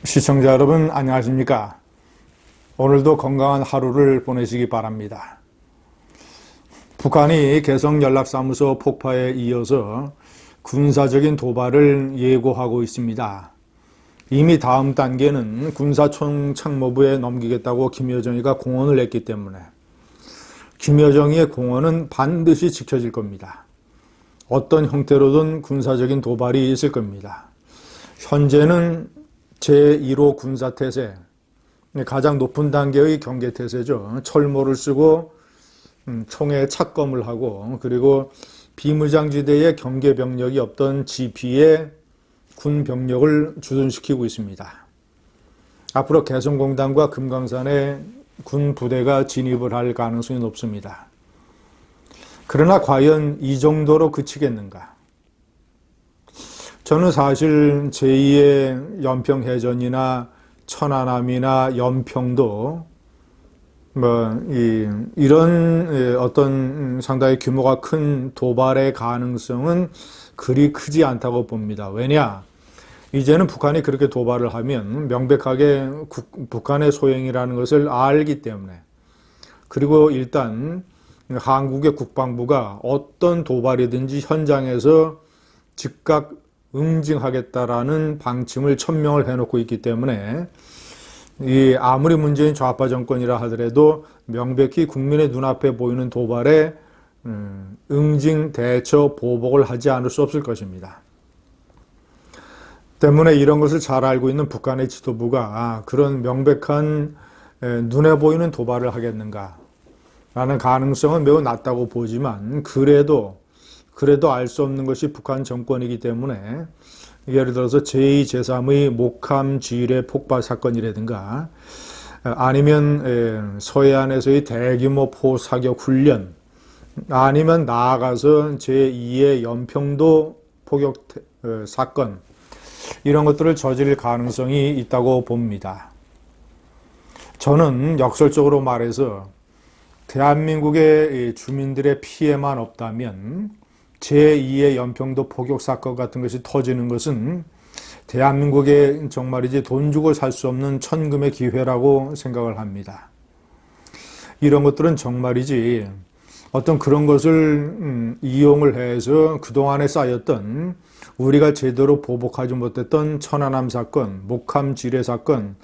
시청자 여러분 안녕하십니까? 오늘도 건강한 하루를 보내시기 바랍니다. 북한이 개성연락사무소 폭파에 이어서 군사적인 도발을 예고하고 있습니다. 이미 다음 단계는 군사총참모부에 넘기겠다고 김여정이가 공언을 했기 때문에 김여정이의 공언은 반드시 지켜질 겁니다. 어떤 형태로든 군사적인 도발이 있을 겁니다. 현재는 제1호 군사태세, 가장 높은 단계의 경계태세죠. 철모를 쓰고 총에 착검을 하고 그리고 비무장지대에 경계병력이 없던 지피에 군병력을 주둔시키고 있습니다. 앞으로 개성공단과 금강산에 군부대가 진입을 할 가능성이 높습니다. 그러나 과연 이 정도로 그치겠는가? 저는 사실 제2의 연평해전이나 천안함이나 연평도 이런 어떤 상당히 규모가 큰 도발의 가능성은 그리 크지 않다고 봅니다. 왜냐? 이제는 북한이 그렇게 도발을 하면 명백하게 북한의 소행이라는 것을 알기 때문에, 그리고 일단 한국의 국방부가 어떤 도발이든지 현장에서 즉각 응징하겠다라는 방침을 천명을 해놓고 있기 때문에 아무리 문재인 좌파 정권이라 하더라도 명백히 국민의 눈앞에 보이는 도발에 응징, 대처, 보복을 하지 않을 수 없을 것입니다. 때문에 이런 것을 잘 알고 있는 북한의 지도부가 그런 명백한 눈에 보이는 도발을 하겠는가 라는 가능성은 매우 낮다고 보지만 그래도 알 수 없는 것이 북한 정권이기 때문에 예를 들어서 제2, 제3의 목함 지뢰 폭발 사건이라든가 아니면 서해안에서의 대규모 포사격 훈련 아니면 나아가서 제2의 연평도 포격 사건 이런 것들을 저지를 가능성이 있다고 봅니다. 저는 역설적으로 말해서 대한민국의 주민들의 피해만 없다면 제2의 연평도 포격 사건 같은 것이 터지는 것은 대한민국에 정말이지 돈 주고 살 수 없는 천금의 기회라고 생각을 합니다. 이런 것들은 정말이지 어떤 그런 것을 이용을 해서 그동안에 쌓였던 우리가 제대로 보복하지 못했던 천안함 사건, 목함 지뢰 사건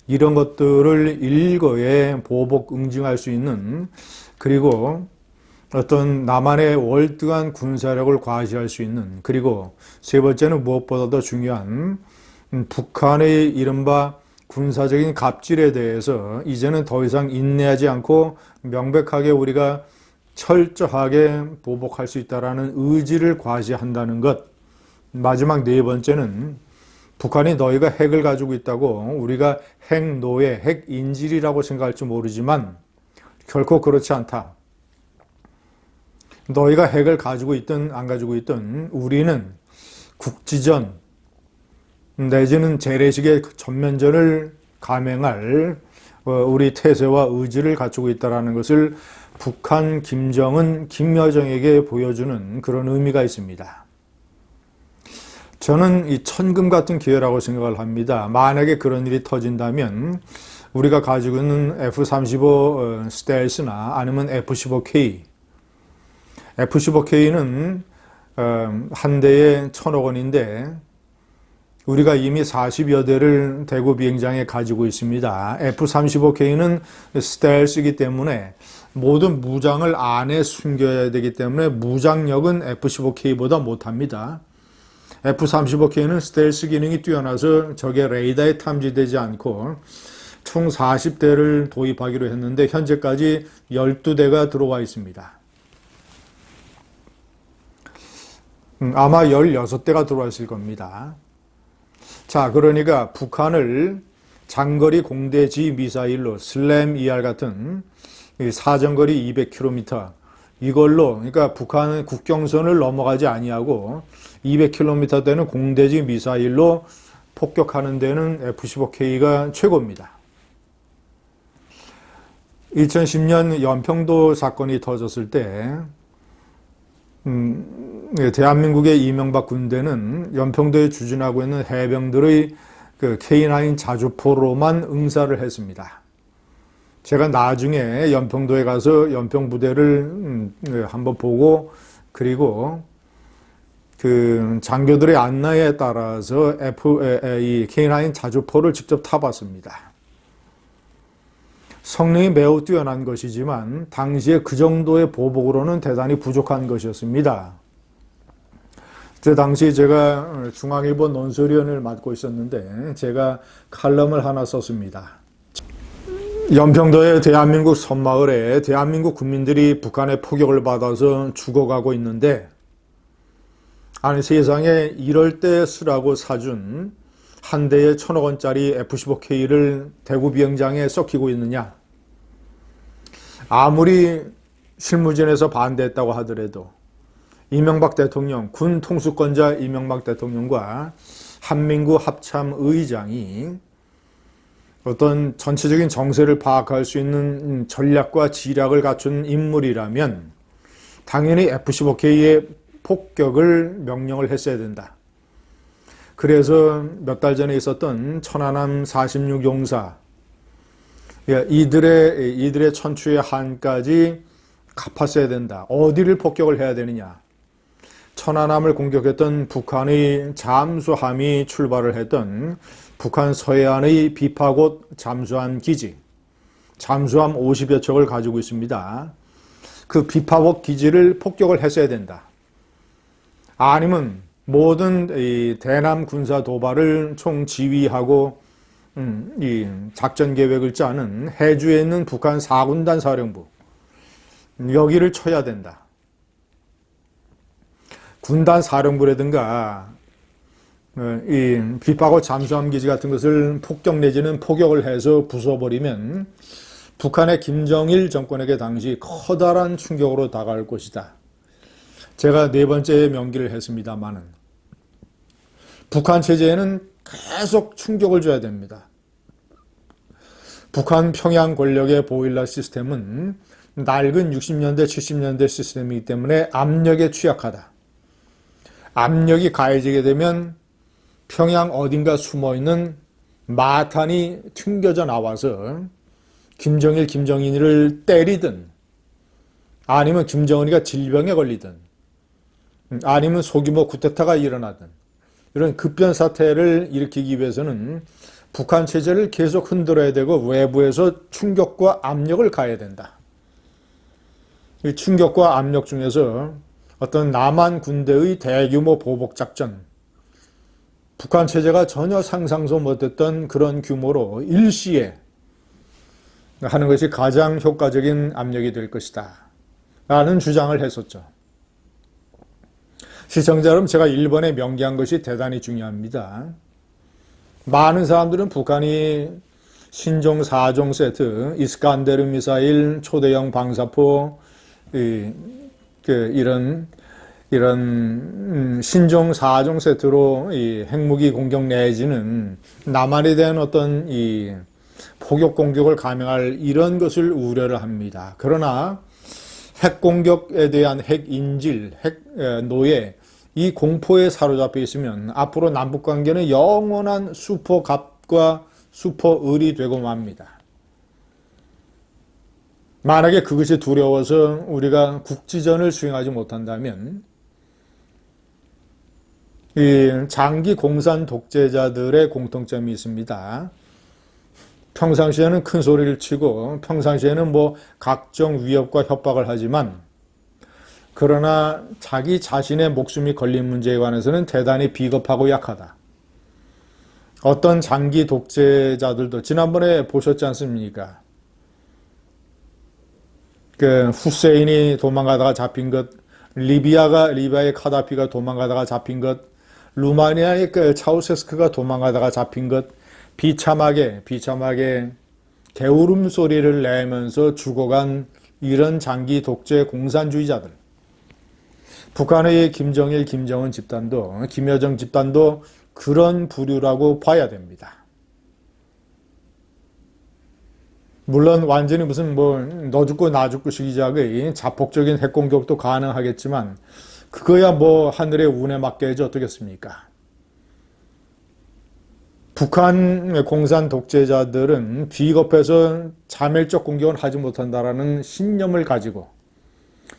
이런 것들을 일거에 보복 응징할 수 있는, 그리고 어떤 남한의 월등한 군사력을 과시할 수 있는, 그리고 세 번째는 무엇보다 더 중요한 북한의 이른바 군사적인 갑질에 대해서 이제는 더 이상 인내하지 않고 명백하게 우리가 철저하게 보복할 수 있다는 의지를 과시한다는 것. 마지막 네 번째는 북한이 너희가 핵을 가지고 있다고 우리가 핵노예, 핵인질이라고 생각할지 모르지만 결코 그렇지 않다. 너희가 핵을 가지고 있든 안 가지고 있든 우리는 국지전 내지는 재래식의 전면전을 감행할 우리 태세와 의지를 갖추고 있다는 것을 북한 김정은, 김여정에게 보여주는 그런 의미가 있습니다. 저는 이 천금 같은 기회라고 생각을 합니다. 만약에 그런 일이 터진다면 우리가 가지고 있는 F-35 스텔스나 아니면 F-15K, F-15K는 한 대에 1,000억 원인데 우리가 이미 40여 대를 대구 비행장에 가지고 있습니다. F-35K는 스텔스이기 때문에 모든 무장을 안에 숨겨야 되기 때문에 무장력은 F-15K보다 못합니다. F-35K는 스텔스 기능이 뛰어나서 적의 레이더에 탐지되지 않고 총 40대를 도입하기로 했는데 현재까지 12대가 들어와 있습니다. 아마 16대가 들어와 있을 겁니다. 자, 그러니까 북한을 장거리 공대지 미사일로 슬램 ER 같은 사정거리 200km 이걸로, 그러니까 북한은 국경선을 넘어가지 아니하고 200km 되는 공대지 미사일로 폭격하는 데는 F-15K가 최고입니다. 2010년 연평도 사건이 터졌을 때 대한민국의 이명박 군대는 연평도에 주둔하고 있는 해병들의 그 K9 자주포로만 응사를 했습니다. 제가 나중에 연평도에 가서 연평 부대를 한번 보고, 그리고 그 장교들의 안내에 따라서 이 K9 자주포를 직접 타봤습니다. 성능이 매우 뛰어난 것이지만 당시에 그 정도의 보복으로는 대단히 부족한 것이었습니다. 그때 당시 제가 중앙일보 논설위원을 맡고 있었는데 제가 칼럼을 하나 썼습니다. 연평도의 대한민국 섬마을에 대한민국 국민들이 북한의 포격을 받아서 죽어가고 있는데, 아니 세상에 이럴 때 쓰라고 사준 한 대에 1,000억 원짜리 F-15K를 대구 비행장에 썩히고 있느냐. 아무리 실무진에서 반대했다고 하더라도 이명박 대통령, 군 통수권자 이명박 대통령과 한민구 합참의장이 어떤 전체적인 정세를 파악할 수 있는 전략과 지략을 갖춘 인물이라면 당연히 F-15K의 폭격을 명령을 했어야 된다. 그래서 몇 달 전에 있었던 천안함 46용사, 이들의 천추의 한까지 갚았어야 된다. 어디를 폭격을 해야 되느냐. 천안함을 공격했던 북한의 잠수함이 출발을 했던 북한 서해안의 비파곶 잠수함 기지, 잠수함 50여 척을 가지고 있습니다. 그 비파곶 기지를 폭격을 했어야 된다. 아니면 모든 이 대남 군사 도발을 총지휘하고 이 작전 계획을 짜는 해주에 있는 북한 4군단 사령부, 여기를 쳐야 된다. 군단 사령부라든가 이 비파곶 잠수함 기지 같은 것을 폭격 내지는 포격을 해서 부숴버리면 북한의 김정일 정권에게 당시 커다란 충격으로 다가올 것이다. 제가 네 번째 명기를 했습니다마는 북한 체제에는 계속 충격을 줘야 됩니다. 북한 평양 권력의 보일러 시스템은 낡은 60년대, 70년대 시스템이기 때문에 압력에 취약하다. 압력이 가해지게 되면 평양 어딘가 숨어있는 마탄이 튕겨져 나와서 김정일, 김정인을 때리든, 아니면 김정은이가 질병에 걸리든, 아니면 소규모 쿠데타가 일어나든, 이런 급변 사태를 일으키기 위해서는 북한 체제를 계속 흔들어야 되고 외부에서 충격과 압력을 가해야 된다. 이 충격과 압력 중에서 어떤 남한 군대의 대규모 보복작전, 북한 체제가 전혀 상상도 못했던 그런 규모로 일시에 하는 것이 가장 효과적인 압력이 될 것이다 라는 주장을 했었죠. 시청자 여러분, 제가 1번에 명기한 것이 대단히 중요합니다. 많은 사람들은 북한이 신종 4종 세트, 이스칸데르 미사일, 초대형 방사포, 이런 신종 4종 세트로 이 핵무기 공격 내지는 남한에 대한 어떤 이 포격 공격을 감행할 이런 것을 우려를 합니다. 그러나 핵 공격에 대한 핵 인질, 핵 노예, 이 공포에 사로잡혀 있으면 앞으로 남북 관계는 영원한 수포갑과 수포을이 되고 맙니다. 만약에 그것이 두려워서 우리가 국지전을 수행하지 못한다면 이 장기 공산 독재자들의 공통점이 있습니다. 평상시에는 큰 소리를 치고 평상시에는 뭐 각종 위협과 협박을 하지만, 그러나 자기 자신의 목숨이 걸린 문제에 관해서는 대단히 비겁하고 약하다. 어떤 장기 독재자들도 지난번에 보셨지 않습니까? 그 후세인이 도망가다가 잡힌 것, 리비아의 카다피가 도망가다가 잡힌 것, 루마니아의 그 차우세스크가 도망가다가 잡힌 것, 비참하게 개울음 소리를 내면서 죽어간 이런 장기 독재 공산주의자들. 북한의 김정일, 김정은 집단도, 김여정 집단도 그런 부류라고 봐야 됩니다. 물론 완전히 무슨 뭐 너 죽고 나 죽고 시기작의 자폭적인 핵공격도 가능하겠지만 그거야 뭐 하늘의 운에 맡겨야지 어떻겠습니까? 북한 공산 독재자들은 비겁해서 자멸적 공격은 하지 못한다라는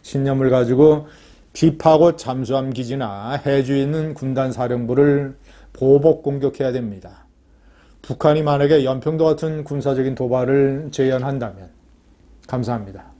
신념을 가지고 비파고 잠수함 기지나 해주에 있는 군단 사령부를 보복 공격해야 됩니다. 북한이 만약에 연평도 같은 군사적인 도발을 재현한다면 감사합니다.